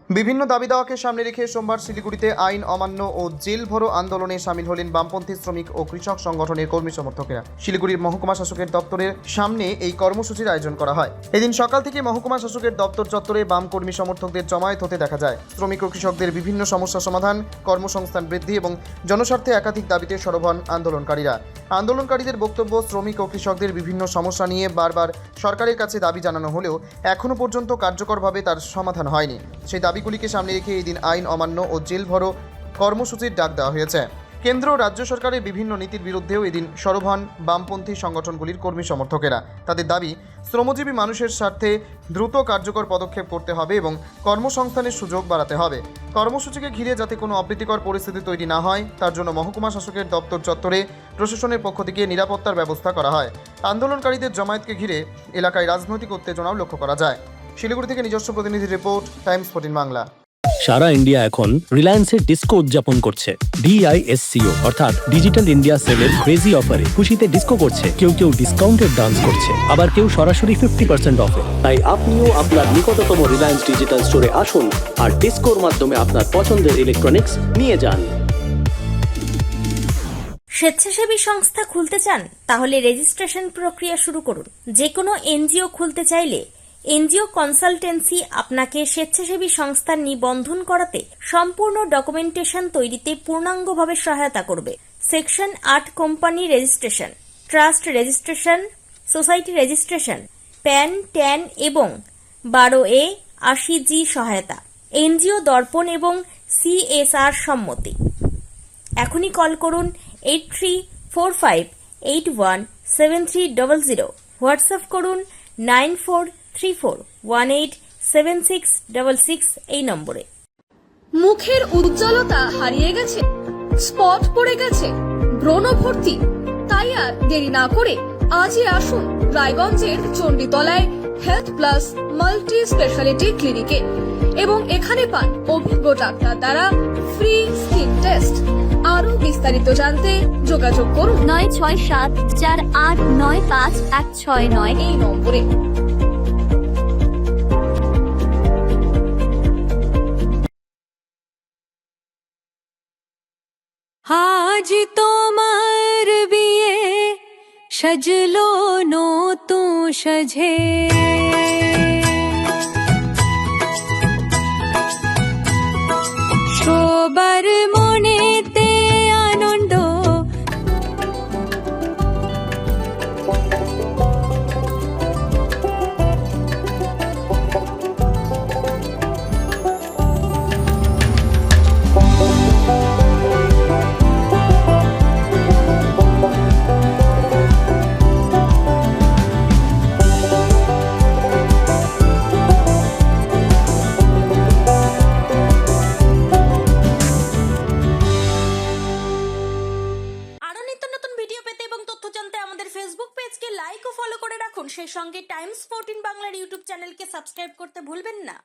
বিভিন্ন দাবি দাওয়াকে সামনে রেখে সোমবার শিলিগুড়িতে আইন অমান্য ও জেল ভরো আন্দোলনে সামিল হলেন বামপন্থী শ্রমিক ও কৃষক সংগঠনের কর্মী সমর্থকেরা। শিলিগুড়ির মহকুমা শাসকের দপ্তরের সামনে এই কর্মসূচির আয়োজন করা হয়। এদিন সকাল থেকে মহকুমা শাসকের দপ্তর চত্বরে বাম কর্মী সমর্থকদের জমায়েত হতে দেখা যায়। শ্রমিক ও কৃষকদের বিভিন্ন সমস্যা সমাধান, কর্মসংস্থান বৃদ্ধি এবং জনস্বার্থে একাধিক দাবিতে সরব হন আন্দোলনকারীরা। আন্দোলনকারীদের বক্তব্য, শ্রমিক ও কৃষকদের বিভিন্ন সমস্যা নিয়ে বারবার সরকারের কাছে দাবি জানানো হলেও এখনও পর্যন্ত কার্যকরভাবে তার সমাধান হয়নি। সেই দাবিগুলিকে সামনে রেখে এই দিন আইন অমান্য ও জেল ভরো কর্মসূচির ডাক দেওয়া হয়েছে। কেন্দ্র ও রাজ্য সরকারের বিভিন্ন নীতির বিরুদ্ধেও এদিন সরব হন বামপন্থী সংগঠনগুলির কর্মী সমর্থকেরা। তাদের দাবি, শ্রমজীবী মানুষের স্বার্থে দ্রুত কার্যকর পদক্ষেপ করতে হবে এবং কর্মসংস্থানের সুযোগ বাড়াতে হবে। কর্মসূচিকে ঘিরে যাতে কোনো অপ্রীতিকর পরিস্থিতি তৈরি না হয় তার জন্য মহকুমা শাসকের দপ্তর চত্বরে প্রশাসনের পক্ষ থেকে নিরাপত্তার ব্যবস্থা করা হয়। আন্দোলনকারীদের জমায়েতকে ঘিরে এলাকায় রাজনৈতিক উত্তেজনাও লক্ষ্য করা যায়। শিলিগুড়ি থেকে নিজস্ব প্রতিনিধি রিপোর্ট, টাইমস 14 বাংলা। সারা ইন্ডিয়া এখন রিলায়েন্সের ডিস্কো উদযাপন করছে। DISCO অর্থাৎ ডিজিটাল ইন্ডিয়া সেলের ক্রেজি অফারে খুশিতে ডিস্কো করছে। কেউ কেউ ডিসকাউন্টেড ডান্স করছে, আবার কেউ সরাসরি 50% অফে। তাই আপনিও আপনার নিকটতম রিলায়েন্স ডিজিটাল স্টোরে আসুন আর ডিস্কোর মাধ্যমে আপনার পছন্দের ইলেকট্রনিক্স নিয়ে যান। স্বেচ্ছাসেবী সংস্থা খুলতে চান? তাহলে রেজিস্ট্রেশন প্রক্রিয়া শুরু করুন। যে কোনো এনজিও খুলতে চাইলে এনজিও কনসালটেন্সি আপনাকে স্বেচ্ছাসেবী সংস্থার নিবন্ধন করাতে সম্পূর্ণ ডকুমেন্টেশন তৈরিতে পূর্ণাঙ্গভাবে সহায়তা করবে। Section 8 company registration, trust registration, society registration, pan, tan এবং 12A 80G সহায়তা, এনজিও দর্পণ এবং CSR সম্মতি। এখনই কল করুন 8345817300, হোয়াটসঅ্যাপ করুন 9434187666 এই নম্বরে। মুখের উজ্জ্বলতা হারিয়ে গেছে, স্পট পড়ে গেছে, ব্রণ ভর্তি, তাই আর দেরি না করে আজই আসুন রায়গঞ্জের চণ্ডীতলায় হেলথ প্লাস মাল্টি স্পেশালিটি ক্লিনিকে এবং এখানে পান অভিজ্ঞ ডাক্তার দ্বারা ফ্রি স্কিন টেস্ট। আরো বিস্তারিত জানতে যোগাযোগ করুন 9674895169 এই নম্বরে। আজ তোমার বিয়ে সাজলো নতুন সাজে, সবার মনেতে আনন্দ, ফেসবুক পেজকে লাইক ও ফলো করে রাখুন। সেই সঙ্গে টাইমস 14 বাংলার ইউটিউব চ্যানেলকে সাবস্ক্রাইব করতে ভুলবেন না।